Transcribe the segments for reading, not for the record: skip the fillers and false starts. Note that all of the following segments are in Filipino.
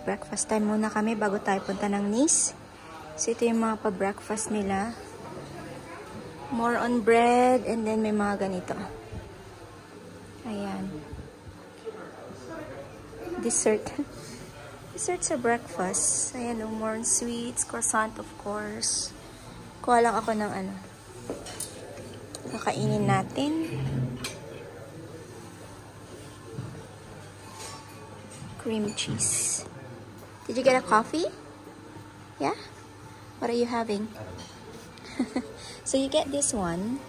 Mag-breakfast time muna kami bago tayo punta ng Nice. So, ito yung mga pa-breakfast nila. More on bread, and then may mga ganito. Ayan. Dessert. Dessert sa breakfast. Ayan, more on sweets, croissant, of course. Kuha lang ako ng ano. Kakainin natin. Cream cheese. Did you get a coffee? Yeah? What are you having? So you get this one,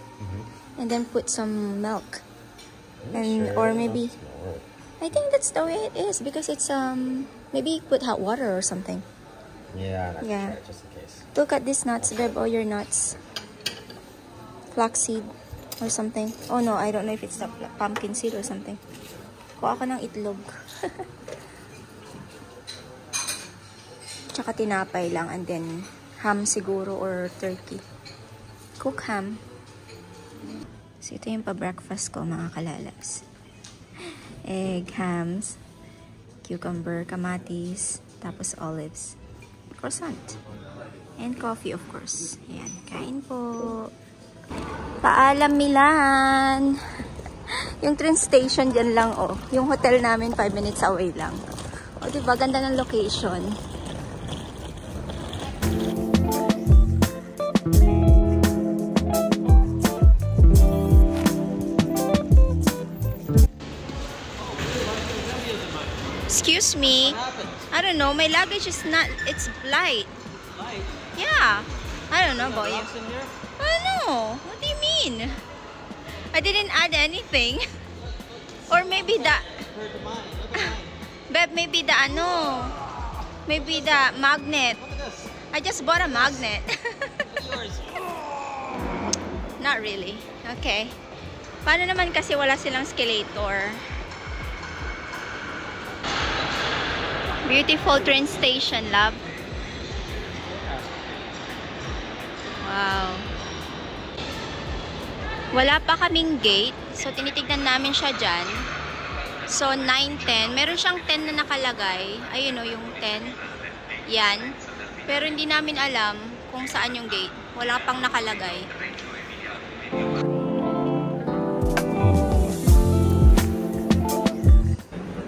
and then put some milk, and or maybe I think that's the way it is because it's maybe put hot water or something. Yeah. Yeah. Try it just in case. Look at these nuts, babe. Oh, your nuts. Flaxseed or something. Oh no, I don't know if it's the pumpkin seed or something. Kuha ako ng itlog. Tsaka tinapay lang, and then ham siguro or turkey. Cook ham. So ito yung pa-breakfast ko, mga kalalas. Egg, hams, cucumber, kamatis, tapos olives, croissant, and coffee of course. Ayan, kain po. Paalam Milan. Yung train station dyan lang, oh. Yung hotel namin 5 minutes away lang. O, diba? Ganda ng location. Excuse me. I don't know. My luggage is not, it's light. Light? Yeah. I don't know about you. In here? I don't know. What do you mean? I didn't add anything. Or maybe the... Compared to mine. Look at mine. Babe, maybe the ano. Maybe the magnet. Look at this. I just bought a magnet. Look at yours. Not really. Okay. Paano naman kasi wala silang escalator? Beautiful train station, love. Wow. Wala pa kaming gate. So, tinitignan namin siya dyan. So, 9:10. Meron siyang 10 na nakalagay. Ayun o, yung 10. Yan. Pero hindi namin alam kung saan yung gate. Wala pang nakalagay.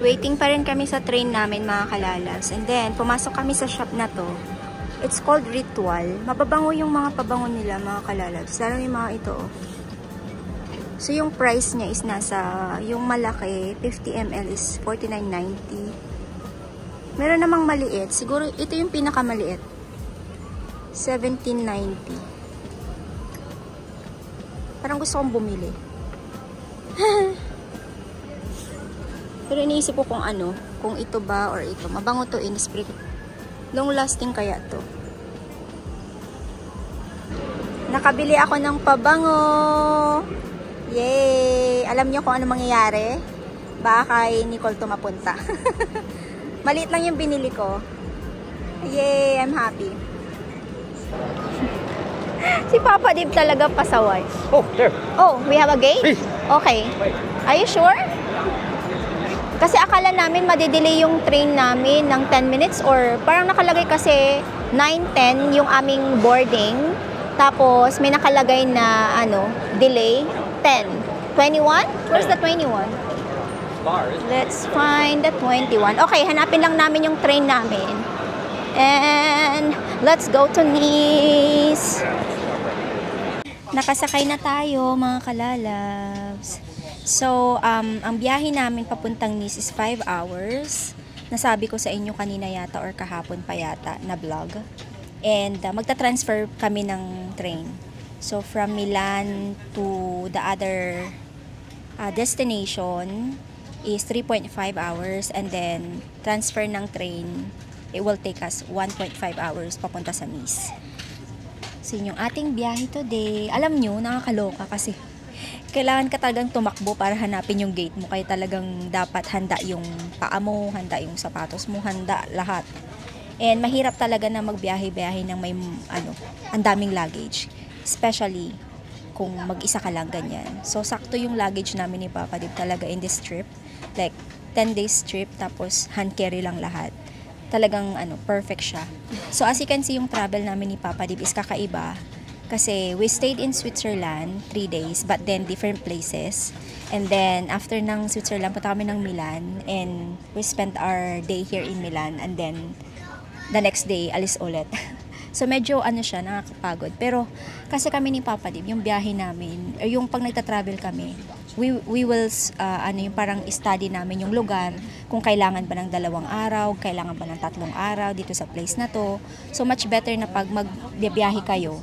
Waiting pa rin kami sa train namin, mga kalalas. And then, pumasok kami sa shop na to. It's called Ritual. Mababango yung mga pabango nila, mga kalalas. Lalo yung mga ito, oh. So, yung price niya is nasa, yung malaki, 50 ml is 49.90. Meron namang maliit. Siguro, ito yung pinakamaliit. 17.90. Parang gusto kong bumili. Pero iniisip ko kung ano, kung ito ba or ito. Mabango to, in-spray. Long lasting kaya to. Nakabili ako ng pabango. Yay! Alam niyo kung ano mangyayari? Baka kay Nicole to mapunta. Maliit lang yung binili ko. Yay! I'm happy. Si Papa Dib talaga pasaway. Oh, there. Oh, we have a gate? Please. Okay. Wait. Are you sure? Kasi akala namin madidelay yung train namin ng 10 minutes or parang nakalagay kasi 9:10 yung aming boarding. Tapos may nakalagay na ano, delay 10. 21? Where's the 21? Bars. Let's find the 21. Okay, hanapin lang namin yung train namin. And let's go to Nice. Nakasakay na tayo, mga kalalabs. So, ang biyahe namin papuntang Nice is 5 hours. Nasabi ko sa inyo kanina yata or kahapon pa yata na vlog. And magta-transfer kami ng train. So, from Milan to the other destination is 3.5 hours. And then, transfer ng train, it will take us 1.5 hours papunta sa Nice. So, yun yung ating biyahe today. Alam nyo, nakakaloka kasi kailangan ka talagang tumakbo para hanapin yung gate mo. Kaya talagang dapat handa yung paa mo, handa yung sapatos mo, handa lahat. And mahirap talaga na magbiyahe-biyahe ng may ang daming luggage. Especially kung mag-isa ka lang ganyan. So, sakto yung luggage namin ni Papa Dib talaga in this trip. Like, 10 days trip, tapos hand carry lang lahat. Talagang perfect siya. So as you can see, yung travel namin ni Papa Dib is kakaiba. Kasi we stayed in Switzerland 3 days, but then different places. And then after ng Switzerland, punta kami ng Milan, and we spent our day here in Milan, and then the next day alis ulit. So medyo siya, nakakapagod. Pero kasi kami ni Papa Dib, yung biyahe namin, yung pag nagta-travel kami, we will yung parang study namin yung lugar, kung kailangan ba ng 2 araw, kailangan ba ng 3 araw dito sa place na to. So much better na pag magbiyahe kayo,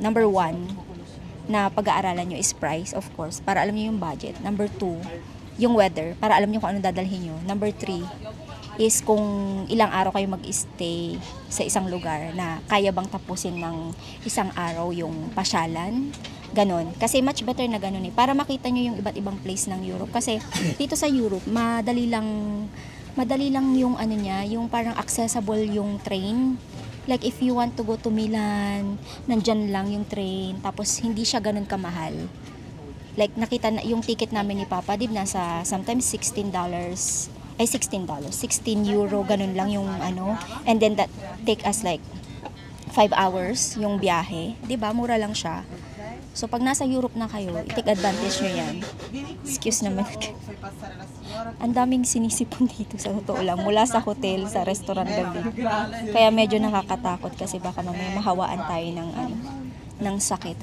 number 1 na pag-aaralan nyo is price, of course, para alam nyo yung budget. Number 2, yung weather, para alam nyo kung ano dadalhin nyo. Number 3 is kung ilang araw kayo mag-stay sa isang lugar na kaya bang tapusin ng isang araw yung pasyalan. Ganon. Kasi much better na ganon eh. Para makita nyo yung iba't ibang place ng Europe. Kasi dito sa Europe, madali lang yung yung parang accessible yung train. Like if you want to go to Milan, nandyan lang yung train. Tapos hindi siya ganon kamahal. Like nakita na yung ticket namin ni Papa Dib, nasa sometimes $16, 16 euro, ganun lang yung and then that take us like 5 hours yung biyahe, 'di ba? Mura lang siya. So pag nasa Europe na kayo, i-take advantage nyo yan. Excuse naman. Ang daming sinisipon dito, sa totoo lang, mula sa hotel, sa restaurant gabi. Kaya medyo nakakatakot kasi baka mamaya mahawaan tayo ng sakit.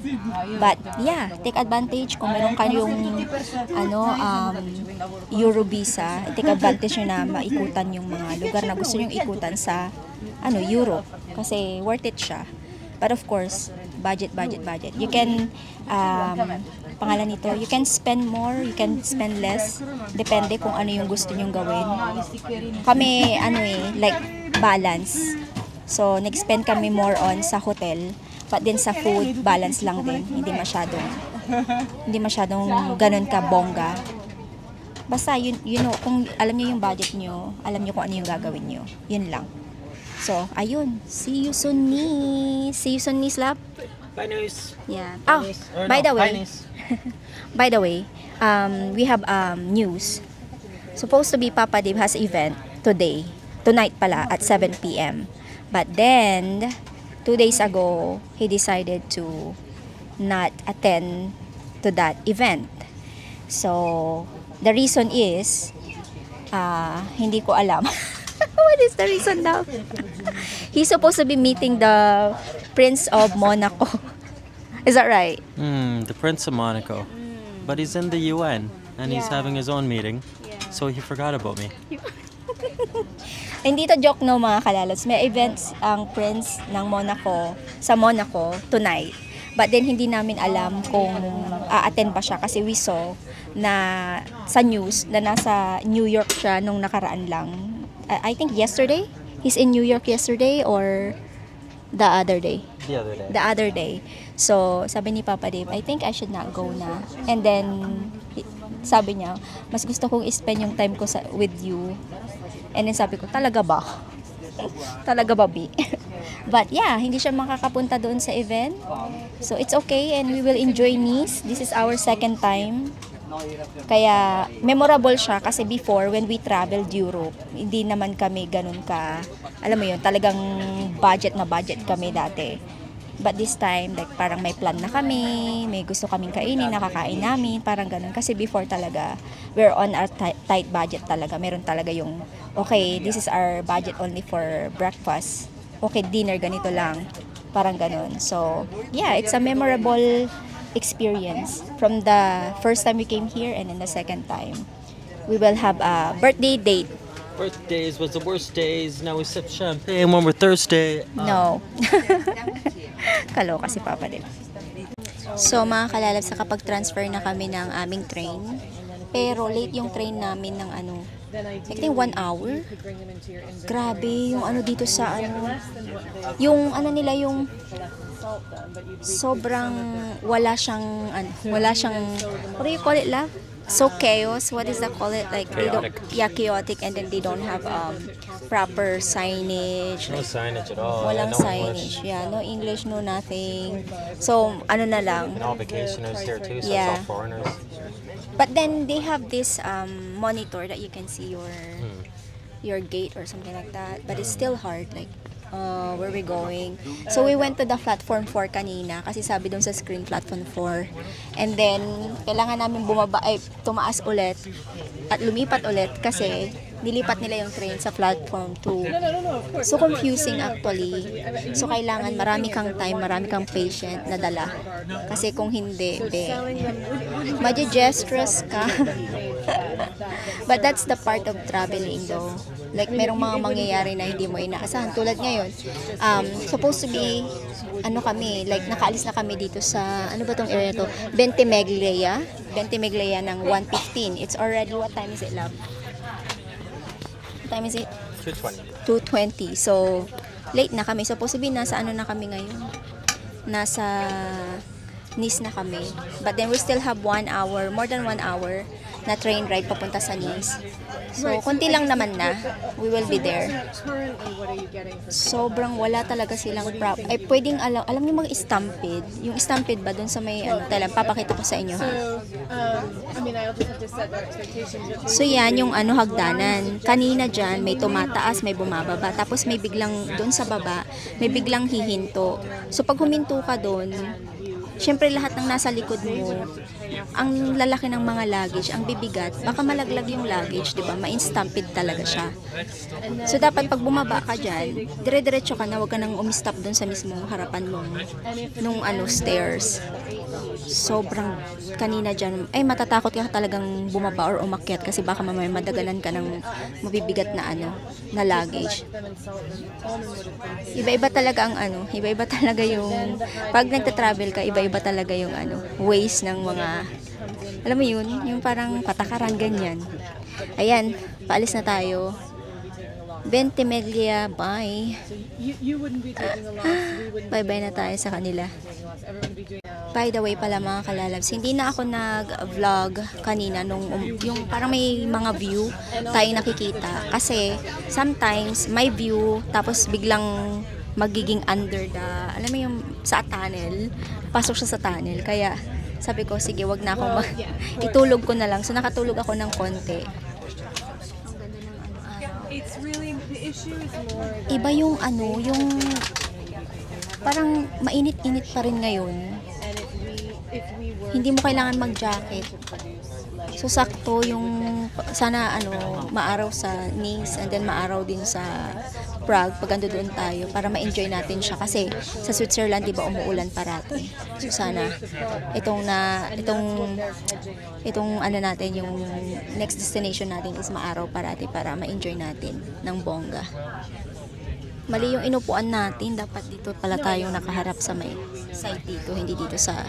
But yeah, take advantage kung meron kayong Euro visa, take advantage nyo na maikutan yung mga lugar na gusto nyo ikutan sa Europe, kasi worth it siya. But of course, budget. You can pangalan nito, you can spend more, you can spend less, depende kung ano yung gusto nyong gawin. Kami like balance. So nag-spend kami more on sa hotel, but din sa food, balance lang din. Hindi masyadong ganun ka bongga. Basta, you know, kung alam niyo yung budget niyo, alam niyo kung ano yung gagawin niyo. Yun lang. So, ayun. See you soon, Nice. See you soon, Nice, love. Bye, Nice. Yeah. Bye, Oh, Nice. Or by no, the way, bye, Nice. by the way, we have news. Supposed to be Papa Dib has event tonight pala at 7 p.m. But then 2 days ago, he decided to not attend to that event. So, the reason is, hindi ko alam. What is the reason now? He's supposed to be meeting the Prince of Monaco. Is that right? The Prince of Monaco. But he's in the UN, and he's Yeah. having his own meeting, so he forgot about me. Hindi to joke, no, mga kalalots. May events ang Prince ng Monaco sa Monaco tonight. But then hindi namin alam kung a-attend pa siya, kasi we saw na sa news na nasa New York siya nung nakaraan lang. I think yesterday? He's in New York yesterday or the other day? The other day. So, sabi ni Papa Dave, I think I should not go na. And then, sabi niya, mas gusto kong i-spend yung time ko with you. And then sabi ko, talaga ba? Talaga ba, B? But yeah, hindi siya makakapunta doon sa event. So, it's okay and we will enjoy Nice. This is our second time. Kaya, memorable siya kasi before, when we traveled Europe, hindi naman kami ganun ka, alam mo yun, talagang budget kami dati. But this time, like, parang may plan na kami, may gusto kaming kainin, nakakain namin, parang ganun. Kasi before talaga, we're on our tight budget talaga. Meron talaga yung, okay, this is our budget only for breakfast. Okay, dinner, ganito lang. Parang ganun. So, yeah, it's a memorable experience from the first time we came here and then the second time. We will have a birthday date. Birthdays was the worst days. Now we sip champagne when we're thirsty. No. Kaloka si Papa din. So mga kalalab, sa kapag transfer na kami ng aming train, pero late yung train namin ng I think 1 hour. Grabe yung dito sa yung nila yung sobrang wala siyang what do you call it, love? So chaos, what is that call it? Like Chaotic. Chaotic, and then they don't have proper signage. No signage at all. Walang no signage. English. Yeah, no English, no nothing. So, na lang. And all vacationers here too, so Yeah. it's all foreigners. But then they have this monitor that you can see your your gate or something like that. But it's still hard, like, where we going. So we went to the platform 4 kanina kasi sabi doon sa screen platform 4. And then, kailangan namin tumaas ulit at lumipat ulit kasi nilipat nila yung train sa platform 2. So confusing actually. So kailangan marami kang time, marami kang patient na dala. Kasi kung hindi, maje-stress ka. But that's the part of traveling though. Like merong mga mangyayari na hindi mo inaasahan. Tulad ngayon, supposed to be, kami, like nakaalis na kami dito sa, ano ba tong area to? Ventimiglia ng 1:15. It's already, what time is it, love? What time is it? 2:20. So, late na kami. Supposed to be, nasa ano na kami ngayon? Nasa Nice na kami. But then we still have 1 hour, more than 1 hour na train ride papunta sa Nice. So, konti lang naman na. We will be there. Sobrang wala talaga silang pwedeng alam niyo mag-stampede. Yung stampede ba dun sa may papakita ko sa inyo ha. So, yan yung hagdanan. Kanina dyan, may tumataas, may bumababa. Tapos may biglang dun sa baba, may biglang hihinto. So, pag huminto ka dun, syempre lahat ng nasa likod mo, ang lalaki ng mga luggage, ang bibigat, baka malaglag yung luggage, di ba? Ma-stampede talaga siya. So, dapat pag bumaba ka dyan, dire-diretso ka na, huwag ka nang umistop dun sa mismong harapan mo nung stairs. Sobrang kanina dyan, matatakot ka talagang bumaba or umakyat kasi baka mamaya madagalan ka ng mabibigat na na luggage. Iba-iba talaga iba-iba talaga yung, pag nagta-travel ka, iba-iba talaga yung ways ng mga, alam mo yun, yung parang patakaran, ganyan. Ayan, paalis na tayo. Ventimiglia, bye. Bye-bye na tayo sa kanila. By the way pala mga kalalabs, hindi na ako nag-vlog kanina yung parang may mga view tayo nakikita. Kasi sometimes may view tapos biglang magiging under alam mo yung sa tunnel, pasok siya sa tunnel. Kaya sabi ko, sige, wag na akong itulog ko na lang. So nakatulog ako ng konti. Iba yung yung parang mainit-init pa rin ngayon. Hindi mo kailangan mag-jacket. So sakto yung sana maaraw sa Nice and then maaraw din sa Prague pag ando doon tayo para ma-enjoy natin siya kasi sa Switzerland di ba umuulan parati. So sana itong natin yung next destination natin is maaraw parati para ma-enjoy natin ng bongga. Mali yung inupuan natin, dapat dito pala tayong nakaharap sa may side dito, hindi dito sa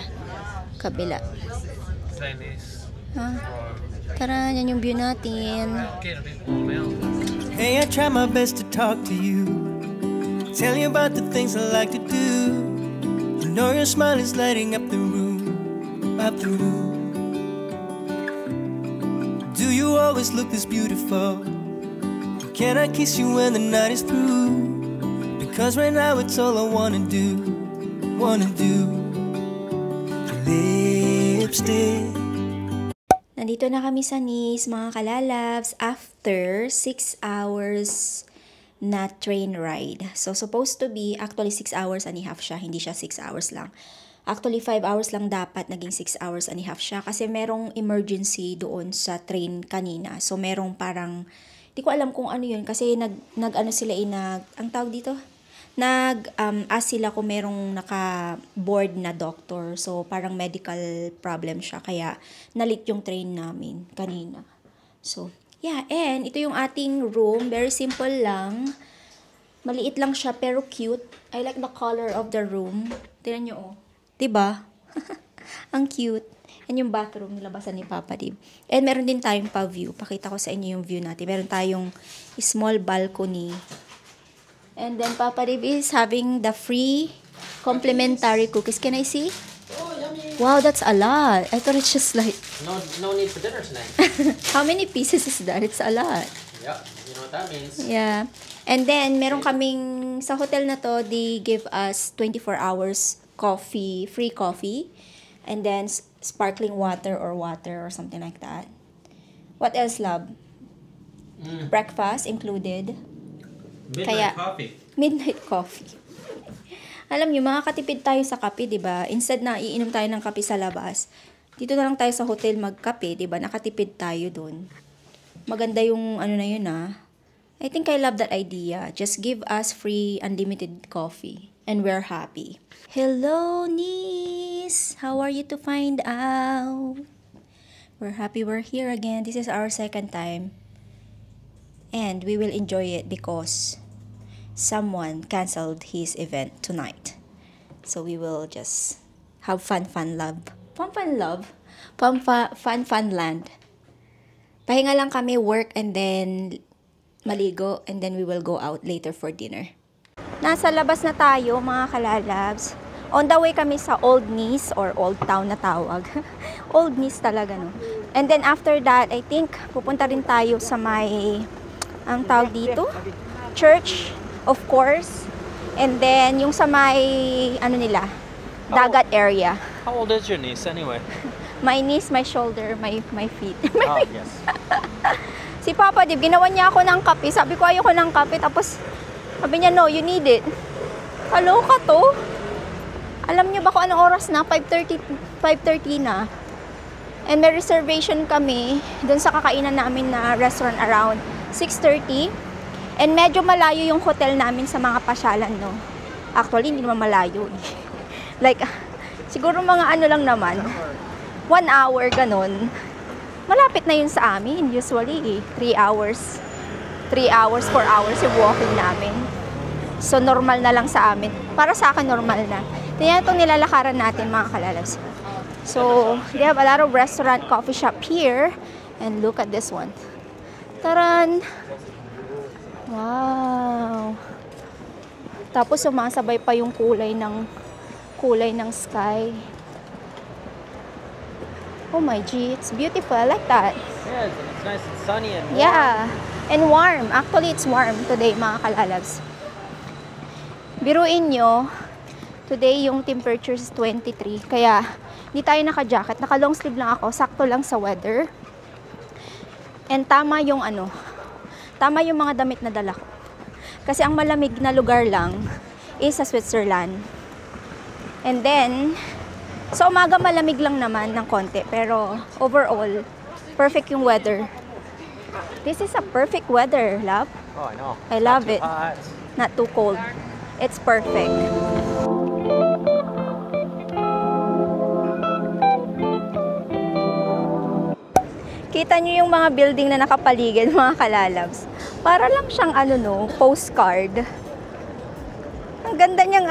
kabila. Tara, yan yung view natin. Hey, I try my best to talk to you, tell you about the things I like to do. You know your smile is lighting up the room, up the room. Do you always look this beautiful? Can I kiss you when the night is through? Because right now it's all I wanna do. Lipstick. Nandito na kami sa Nice, mga kalalabs, after 6 hours na train ride. So, supposed to be, actually 6 hours and a half siya, hindi siya 6 hours lang. Actually, 5 hours lang dapat, naging 6 hours and a half siya kasi merong emergency doon sa train kanina. So, merong parang, di ko alam kung ano yun kasi ang tawag dito? Ask sila kung merong naka-board na doctor. So, parang medical problem siya. Kaya, nalit yung train namin kanina. So, yeah. And, ito yung ating room. Very simple lang. Maliit lang siya, pero cute. I like the color of the room. Tignan nyo, oh. Diba? Ang cute. And yung bathroom, nilabasan ni Papa Dib. And, meron din tayong pa-view. Pakita ko sa inyo yung view natin. Meron tayong small balcony. And then Papa Dib is having the free complimentary cookies. Can I see? Oh, yummy. Wow, that's a lot. I thought it's just like... No need for dinner tonight. How many pieces is that? It's a lot. Yep, you know what that means. Yeah. And then, meron kaming... Sa hotel na to, they give us 24 hours coffee, free coffee. And then, sparkling water or something like that. What else, love? Breakfast included. Midnight Kaya- coffee. Midnight coffee. Alam niyo, makakatipid tayo sa kape, 'di ba? Instead na iinom tayo ng kape sa labas, dito na lang tayo sa hotel magkape, 'di ba? Nakatipid tayo doon. Maganda yung ano na yun, ah. I think I love that idea. Just give us free unlimited coffee and we're happy. Hello, niece. How are you to find out? We're happy we're here again. This is our second time. And we will enjoy it because someone canceled his event tonight. So we will just have fun love. Fun love? Fun land. Pahinga lang kami, work, and then maligo, and then we will go out later for dinner. Nasa labas na tayo, mga kalalabs. On the way kami sa Old Nice or Old Town na tawag. Old Nice talaga, no? And then after that, I think pupunta rin tayo sa may ang tawag dito, church, of course. And then, yung sa may, ano nila, dagat area. How old is your niece anyway? My knees, my shoulder, my feet. Oh, yes. Si Papa Dib, ginawa niya ako ng kape. Sabi ko, ayoko ng kape. Tapos, sabi niya, no, you need it. Kaloka to. Alam niyo ba kung anong oras na? 5:30 na. And may reservation kami dun sa kakainan namin na restaurant around 6:30. And medyo malayo yung hotel namin sa mga pasyalan, no? Actually, hindi naman malayo. Like, siguro mga ano lang naman. 1 hour, ganun. Malapit na yun sa amin, usually. 3 hours. 3 hours, 4 hours yung walking namin. So, normal na lang sa amin. Para sa akin, normal na. Tingnan itong nilalakaran natin, mga kalalabs. So, they have a lot of restaurant, coffee shop here. And look at this one. Taran! Wow! Tapos, sumasabay pa yung kulay ng sky. Oh my G, it's beautiful. I like that. Yeah, it's nice and sunny and warm. Yeah, and warm. Actually, it's warm today, mga kalalabs. Biruin nyo, today yung temperature is 23. Kaya, hindi tayo naka-jacket. Naka-long sleeve lang ako. Sakto lang sa weather. And tama yung mga damit na dala ko. Kasi ang malamig na lugar lang is sa Switzerland. And then, sa umaga malamig lang naman ng konti, pero overall, perfect yung weather. This is a perfect weather, love. Oh, I know. I love it. Hot. Not too cold. It's perfect. Kita nyo yung mga building na nakapaligid, mga kalalabs. Para lang siyang postcard. Ang ganda niyang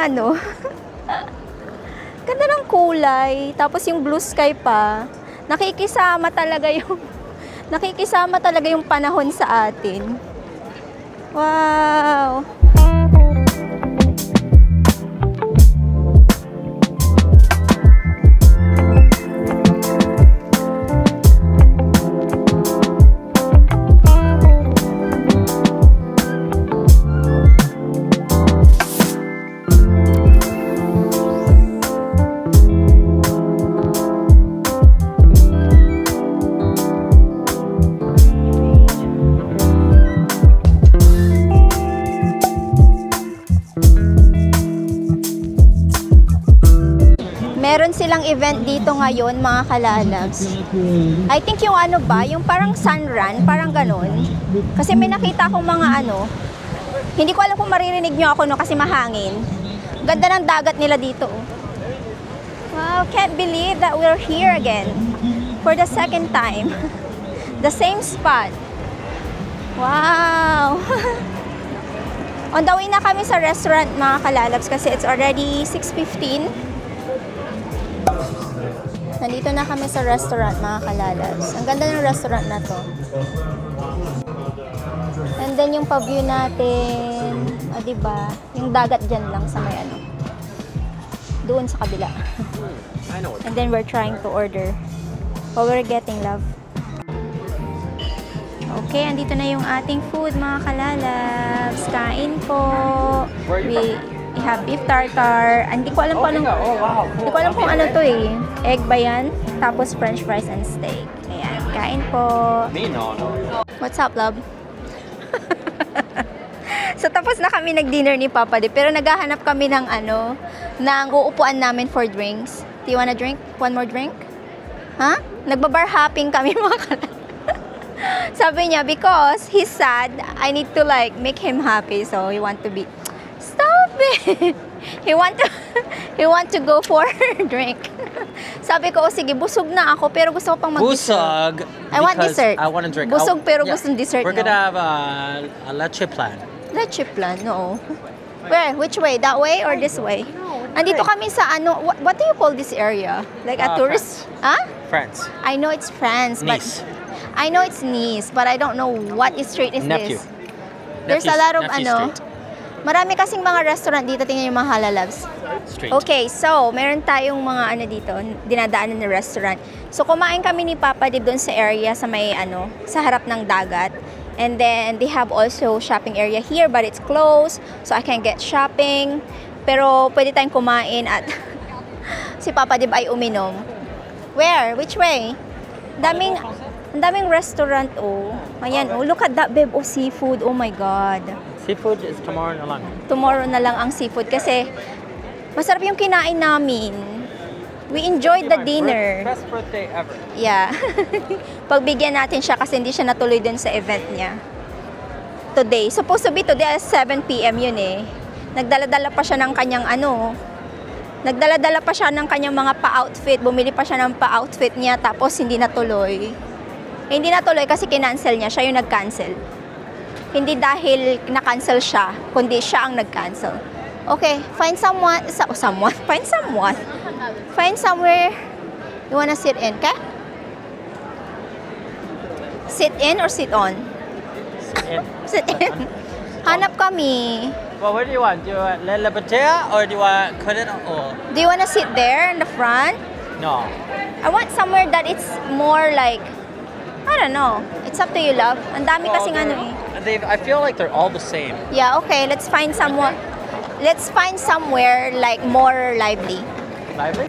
Ganda ng kulay, tapos yung blue sky pa. Nakikisama talaga yung panahon sa atin. Wow! Meron silang event dito ngayon, mga kalalabs. I think yung yung parang sunrun, parang ganun. Kasi may nakita akong mga hindi ko alam kung maririnig nyo ako, no, kasi mahangin. Ganda ng dagat nila dito. Wow, can't believe that we're here again. For the second time. The same spot. Wow! On the way na kami sa restaurant, mga kalalabs, kasi it's already 6:15. Nandito na kami sa restaurant, mga kalalabs. Ang ganda ng restaurant na to. And then yung pa-view natin, diba? Yung dagat dyan lang sa may doon sa kabila. I know. And then we're trying to order. What we're getting, love. Okay, andito na yung ating food, mga kalalabs. Kain po. We have beef tartare. Hindi ko alam kung anong, hindi ko alam kung ano to eh. Egg ba yan? Tapos french fries and steak. Ayan, kain po. Me, no. What's up, love? So, tapos na kami nag-dinner ni Papa Di. Pero naghahanap kami ng ng uupuan namin for drinks. Do you wanna drink? One more drink? Ha? Nagbabar hopping kami mga kalat. Sabi niya, because he's sad, I need to like make him happy. So, he want to be, stop it! He want to go for a drink. Sabi ko, sige, busog na ako, pero gusto ko pang mag-dessert. Busog. I want because dessert. I want to drink. Busog pero gustong dessert, We're no? gonna have a leche plan. Leche plan, no. Where? Which way? That way or this way? Andito kami sa what do you call this area? Like a tourist? Huh? France. I know it's France, but Nice. I know it's Nice, but I don't know what street is Nephew. this. There's a lot of Nephew Street. marami kasing mga restaurant dito. Tingnan yung mga halalabs. Street. Okay, so meron tayong mga dito, dinadaanan na restaurant. So kumain kami ni Papa Dib doon sa area sa may sa harap ng dagat. And then they have also shopping area here but it's closed. So I can get shopping. Pero pwede tayong kumain at si Papa Dib ay uminom. Where? Which way? Ang daming restaurant, oh. Ayan, oh. Look at that, babe. Oh, seafood. Oh my God. Seafood is tomorrow na lang. Tomorrow na lang ang seafood kasi masarap yung kinain namin. We enjoyed the dinner. Best birthday ever. Yeah. Pagbigyan natin siya kasi hindi siya natuloy dun sa event niya. Today. Supposed to be today at 7 p.m. yun eh. Nagdala-dala pa siya ng kanyang Nagdala-dala pa siya ng kanyang mga pa-outfit. Bumili pa siya ng pa-outfit niya tapos hindi natuloy. Hindi natuloy kasi kinancel niya. Siya yung nag-cancel. Hindi dahil na-cancel siya, kundi siya ang nag-cancel. Okay, find someone. Find someone. Find somewhere you wanna sit in, okay? Sit in or sit on? Sit in. Hanap kami. Well, what do you want? Do you want La Batea or do you want Conan or? Do you wanna sit there in the front? No. I want somewhere that it's more like, I don't know. It's up to you, love. Ang dami kasing eh. I feel like they're all the same. Yeah, okay. Let's find somewhere like more lively. Lively?